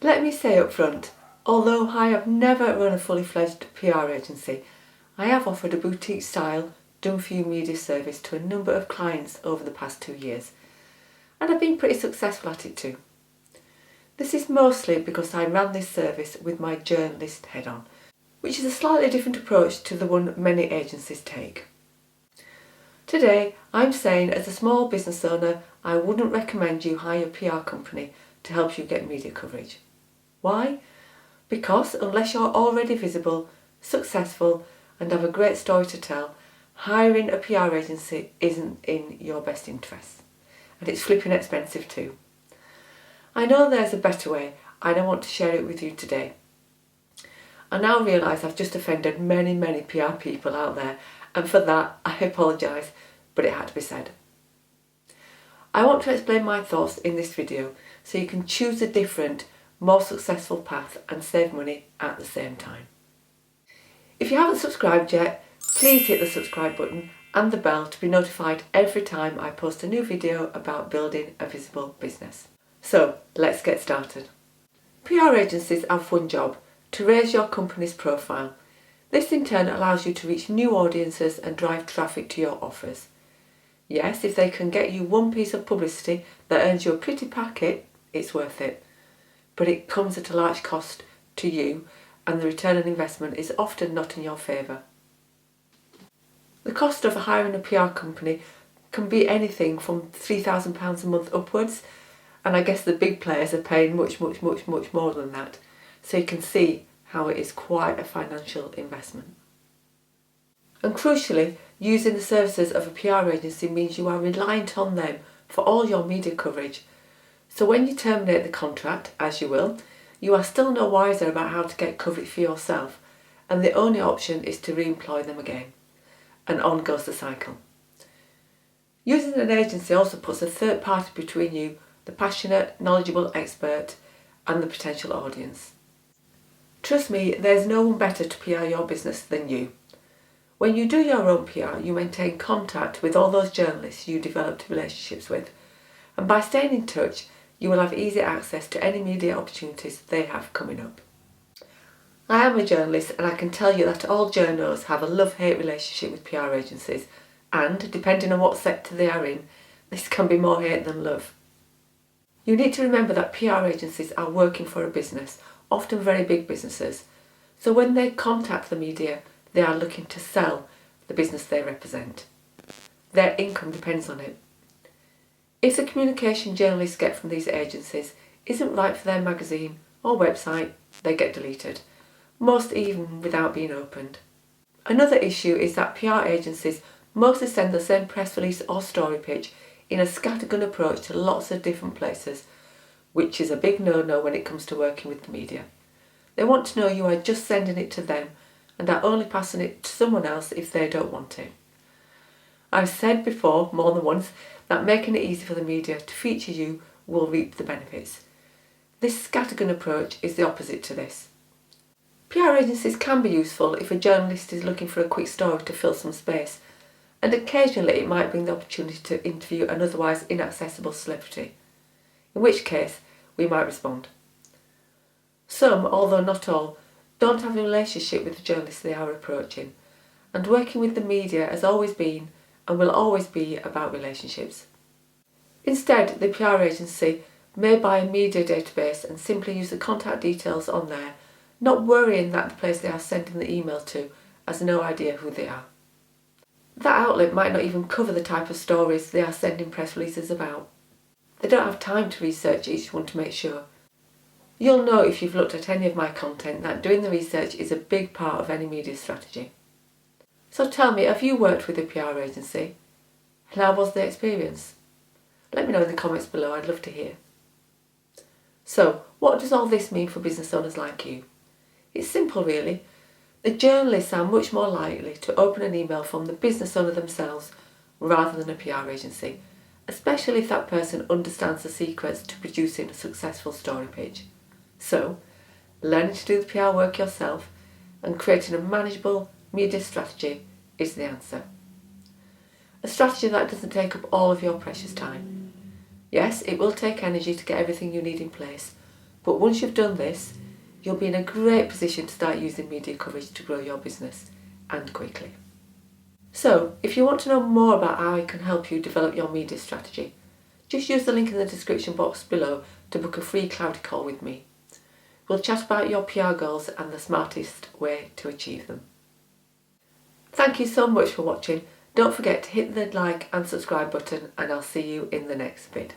Let me say up front, although I have never run a fully fledged PR agency, I have offered a boutique style done-for-you media service to a number of clients over the past 2 years, and I've been pretty successful at it too. This is mostly because I ran this service with my journalist head on, which is a slightly different approach to the one many agencies take. Today, I'm saying as a small business owner, I wouldn't recommend you hire a PR company to help you get media coverage. Why? Because unless you're already visible, successful and have a great story to tell, hiring a PR agency isn't in your best interest. And it's flipping expensive too. I know there's a better way and I want to share it with you today. I now realise I've just offended many PR people out there, and for that I apologise, but it had to be said. I want to explain my thoughts in this video so you can choose a different, more successful path and save money at the same time. If you haven't subscribed yet, please hit the subscribe button and the bell to be notified every time I post a new video about building a visible business. So let's get started. PR agencies have one job: to raise your company's profile. This in turn allows you to reach new audiences and drive traffic to your offers. Yes, if they can get you one piece of publicity that earns you a pretty packet, it's worth it. But it comes at a large cost to you, and the return on investment is often not in your favour. The cost of hiring a PR company can be anything from £3,000 a month upwards, and I guess the big players are paying much more than that. So you can see how it is quite a financial investment. And crucially, using the services of a PR agency means you are reliant on them for all your media coverage. So when you terminate the contract, as you will, you are still no wiser about how to get coverage for yourself, and the only option is to re-employ them again. And on goes the cycle. Using an agency also puts a third party between you, the passionate, knowledgeable expert, and the potential audience. Trust me, there's no one better to PR your business than you. When you do your own PR, you maintain contact with all those journalists you developed relationships with, and by staying in touch, you will have easy access to any media opportunities they have coming up. I am a journalist, and I can tell you that all journos have a love-hate relationship with PR agencies, and depending on what sector they are in, this can be more hate than love. You need to remember that PR agencies are working for a business, often very big businesses, so when they contact the media, they are looking to sell the business they represent. Their income depends on it. If the communication journalists get from these agencies isn't right for their magazine or website, they get deleted, most even without being opened. Another issue is that PR agencies mostly send the same press release or story pitch in a scattergun approach to lots of different places, which is a big no-no when it comes to working with the media. They want to know you are just sending it to them and are only passing it to someone else if they don't want to. I've said before, more than once, that making it easy for the media to feature you will reap the benefits. This scattergun approach is the opposite to this. PR agencies can be useful if a journalist is looking for a quick story to fill some space, and occasionally it might bring the opportunity to interview an otherwise inaccessible celebrity, in which case we might respond. Some, although not all, don't have a relationship with the journalists they are approaching, and working with the media has always been and will always be about relationships. Instead, the PR agency may buy a media database and simply use the contact details on there, not worrying that the place they are sending the email to has no idea who they are. That outlet might not even cover the type of stories they are sending press releases about. They don't have time to research each one to make sure. You'll know if you've looked at any of my content that doing the research is a big part of any media strategy. So tell me, have you worked with a PR agency? And how was the experience? Let me know in the comments below, I'd love to hear. So, what does all this mean for business owners like you? It's simple really. The journalists are much more likely to open an email from the business owner themselves rather than a PR agency, especially if that person understands the secrets to producing a successful story pitch. So, learning to do the PR work yourself and creating a manageable media strategy is the answer. A strategy that doesn't take up all of your precious time. Yes, it will take energy to get everything you need in place, But once you've done this, you'll be in a great position to start using media coverage to grow your business, and quickly. So, if you want to know more about how I can help you develop your media strategy, just use the link in the description box below to book a free Cloudy call with me. We'll chat about your PR goals and the smartest way to achieve them. Thank you so much for watching. Don't forget to hit the like and subscribe button, and I'll see you in the next vid.